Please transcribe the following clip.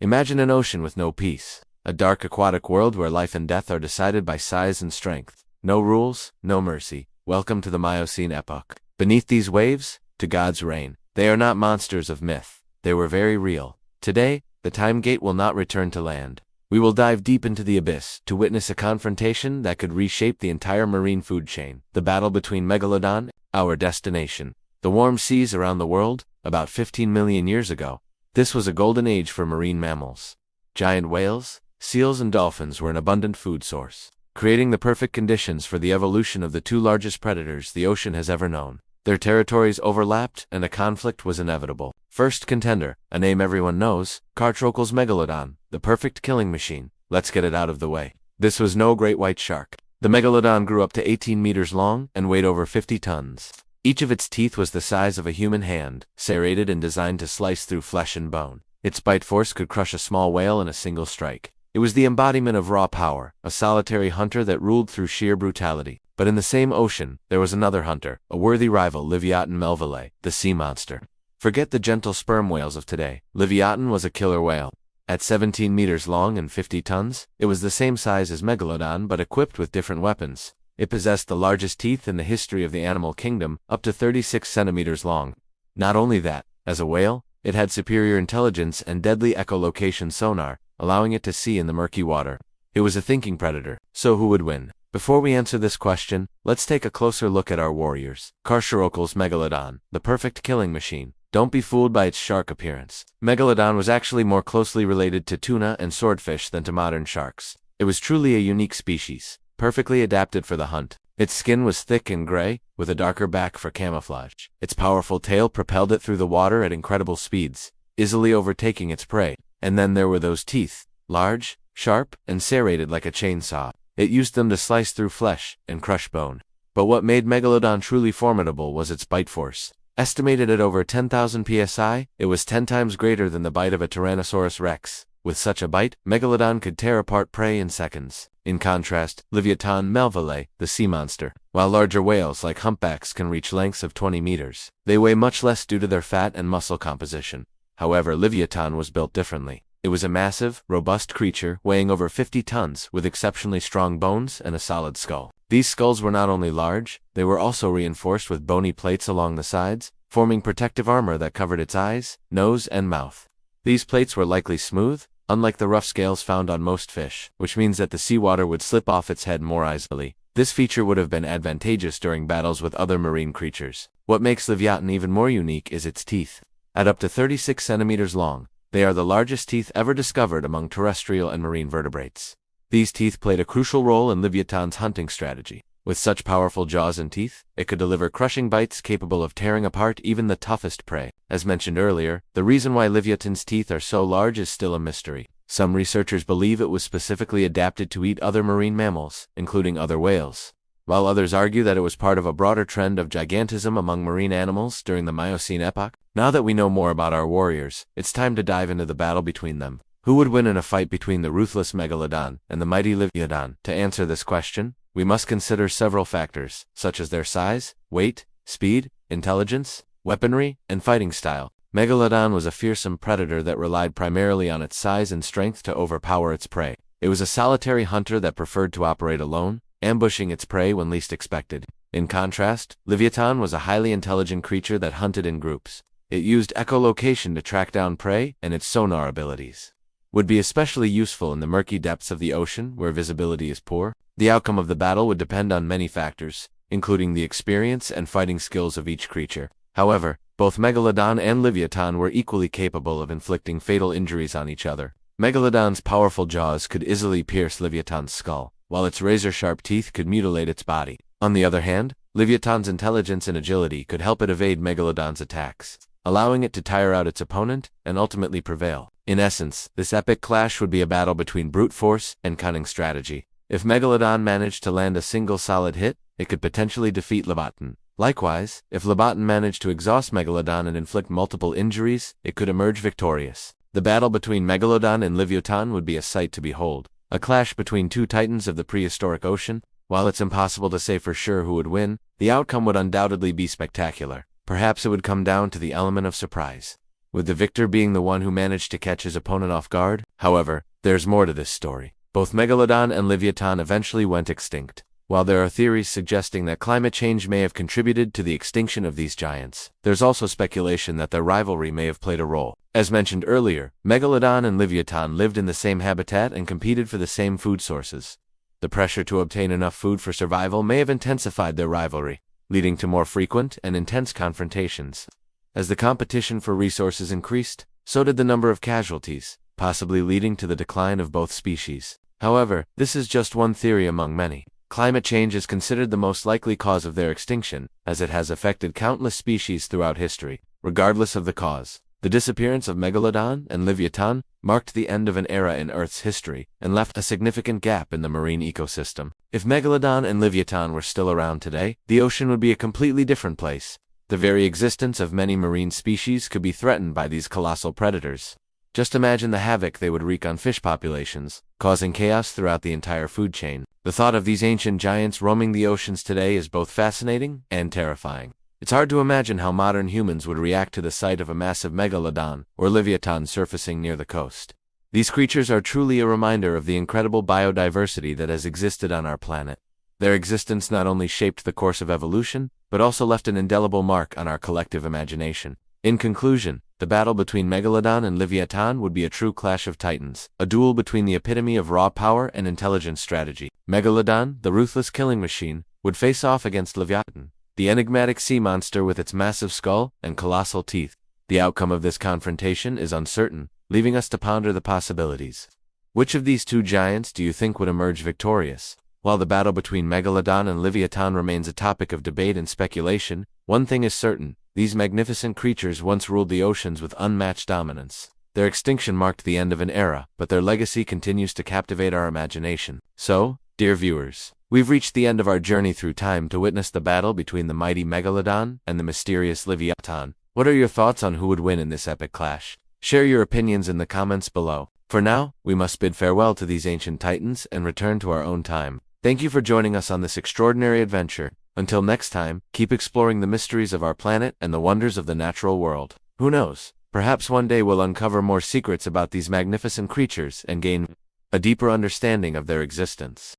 Imagine an ocean with no peace. A dark aquatic world where life and death are decided by size and strength. No rules, no mercy. Welcome to the Miocene epoch. Beneath these waves, to God's reign. They are not monsters of myth. They were very real. Today, the time gate will not return to land. We will dive deep into the abyss to witness a confrontation that could reshape the entire marine food chain. The battle between Megalodon, our destination. The warm seas around the world, about 15 million years ago. This was a golden age for marine mammals. Giant whales, seals and dolphins were an abundant food source, creating the perfect conditions for the evolution of the two largest predators the ocean has ever known. Their territories overlapped, and a conflict was inevitable. First contender, a name everyone knows, Cartrochel's Megalodon, the perfect killing machine. Let's get it out of the way. This was no great white shark. The Megalodon grew up to 18 meters long and weighed over 50 tons. Each of its teeth was the size of a human hand, serrated and designed to slice through flesh and bone. Its bite force could crush a small whale in a single strike. It was the embodiment of raw power, a solitary hunter that ruled through sheer brutality. But in the same ocean, there was another hunter, a worthy rival, Livyatan melville, the sea monster. Forget the gentle sperm whales of today. Livyatan was a killer whale. At 17 meters long and 50 tons, it was the same size as Megalodon but equipped with different weapons. It possessed the largest teeth in the history of the animal kingdom, up to 36 centimeters long. Not only that, as a whale, it had superior intelligence and deadly echolocation sonar, allowing it to see in the murky water. It was a thinking predator. So who would win? Before we answer this question, let's take a closer look at our warriors. Cartrochel's Megalodon, the perfect killing machine. Don't be fooled by its shark appearance. Megalodon was actually more closely related to tuna and swordfish than to modern sharks. It was truly a unique species, perfectly adapted for the hunt. Its skin was thick and gray, with a darker back for camouflage. Its powerful tail propelled it through the water at incredible speeds, easily overtaking its prey. And then there were those teeth, large, sharp, and serrated like a chainsaw. It used them to slice through flesh and crush bone. But what made Megalodon truly formidable was its bite force. Estimated at over 10,000 psi, it was 10 times greater than the bite of a Tyrannosaurus rex. With such a bite, Megalodon could tear apart prey in seconds. In contrast, Livyatan melville, the sea monster. While larger whales like humpbacks can reach lengths of 20 meters, they weigh much less due to their fat and muscle composition. However, Livyatan was built differently. It was a massive, robust creature weighing over 50 tons with exceptionally strong bones and a solid skull. These skulls were not only large, they were also reinforced with bony plates along the sides, forming protective armor that covered its eyes, nose, and mouth. These plates were likely smooth, unlike the rough scales found on most fish, which means that the seawater would slip off its head more easily. This feature would have been advantageous during battles with other marine creatures. What makes Livyatan even more unique is its teeth. At up to 36 centimeters long, they are the largest teeth ever discovered among terrestrial and marine vertebrates. These teeth played a crucial role in Livyatan's hunting strategy. With such powerful jaws and teeth, it could deliver crushing bites capable of tearing apart even the toughest prey. As mentioned earlier, the reason why Livyatan's teeth are so large is still a mystery. Some researchers believe it was specifically adapted to eat other marine mammals, including other whales, while others argue that it was part of a broader trend of gigantism among marine animals during the Miocene epoch. Now that we know more about our warriors, it's time to dive into the battle between them. Who would win in a fight between the ruthless Megalodon and the mighty Livyatan? To answer this question, we must consider several factors, such as their size, weight, speed, intelligence, weaponry, and fighting style. Megalodon was a fearsome predator that relied primarily on its size and strength to overpower its prey. It was a solitary hunter that preferred to operate alone, ambushing its prey when least expected. In contrast, Livyatan was a highly intelligent creature that hunted in groups. It used echolocation to track down prey, and its sonar abilities would be especially useful in the murky depths of the ocean where visibility is poor. The outcome of the battle would depend on many factors, including the experience and fighting skills of each creature. However, both Megalodon and Livyatan were equally capable of inflicting fatal injuries on each other. Megalodon's powerful jaws could easily pierce Livyatan's skull, while its razor-sharp teeth could mutilate its body. On the other hand, Livyatan's intelligence and agility could help it evade Megalodon's attacks, allowing it to tire out its opponent and ultimately prevail. In essence, this epic clash would be a battle between brute force and cunning strategy. If Megalodon managed to land a single solid hit, it could potentially defeat Livyatan. Likewise, if Livyatan managed to exhaust Megalodon and inflict multiple injuries, it could emerge victorious. The battle between Megalodon and Livyatan would be a sight to behold. A clash between two titans of the prehistoric ocean. While it's impossible to say for sure who would win, the outcome would undoubtedly be spectacular. Perhaps it would come down to the element of surprise. with the victor being the one who managed to catch his opponent off guard. However, there's more to this story. Both Megalodon and Livyatan eventually went extinct. While there are theories suggesting that climate change may have contributed to the extinction of these giants, there's also speculation that their rivalry may have played a role. As mentioned earlier, Megalodon and Livyatan lived in the same habitat and competed for the same food sources. The pressure to obtain enough food for survival may have intensified their rivalry, leading to more frequent and intense confrontations. As the competition for resources increased, so did the number of casualties, possibly leading to the decline of both species. However, this is just one theory among many. Climate change is considered the most likely cause of their extinction, as it has affected countless species throughout history. Regardless of the cause, the disappearance of Megalodon and Livyatan marked the end of an era in Earth's history and left a significant gap in the marine ecosystem. If Megalodon and Livyatan were still around today, the ocean would be a completely different place. The very existence of many marine species could be threatened by these colossal predators. Just imagine the havoc they would wreak on fish populations, causing chaos throughout the entire food chain. The thought of these ancient giants roaming the oceans today is both fascinating and terrifying. It's hard to imagine how modern humans would react to the sight of a massive Megalodon or Livyatan surfacing near the coast. These creatures are truly a reminder of the incredible biodiversity that has existed on our planet. Their existence not only shaped the course of evolution, but also left an indelible mark on our collective imagination. In conclusion, the battle between Megalodon and Livyatan would be a true clash of titans, a duel between the epitome of raw power and intelligent strategy. Megalodon, the ruthless killing machine, would face off against Livyatan, the enigmatic sea monster with its massive skull and colossal teeth. The outcome of this confrontation is uncertain, leaving us to ponder the possibilities. Which of these two giants do you think would emerge victorious? While the battle between Megalodon and Livyatan remains a topic of debate and speculation, one thing is certain: these magnificent creatures once ruled the oceans with unmatched dominance. Their extinction marked the end of an era, but their legacy continues to captivate our imagination. So, dear viewers, we've reached the end of our journey through time to witness the battle between the mighty Megalodon and the mysterious Livyatan. What are your thoughts on who would win in this epic clash? Share your opinions in the comments below. For now, we must bid farewell to these ancient titans and return to our own time. Thank you for joining us on this extraordinary adventure. Until next time, keep exploring the mysteries of our planet and the wonders of the natural world. Who knows? Perhaps one day we'll uncover more secrets about these magnificent creatures and gain a deeper understanding of their existence.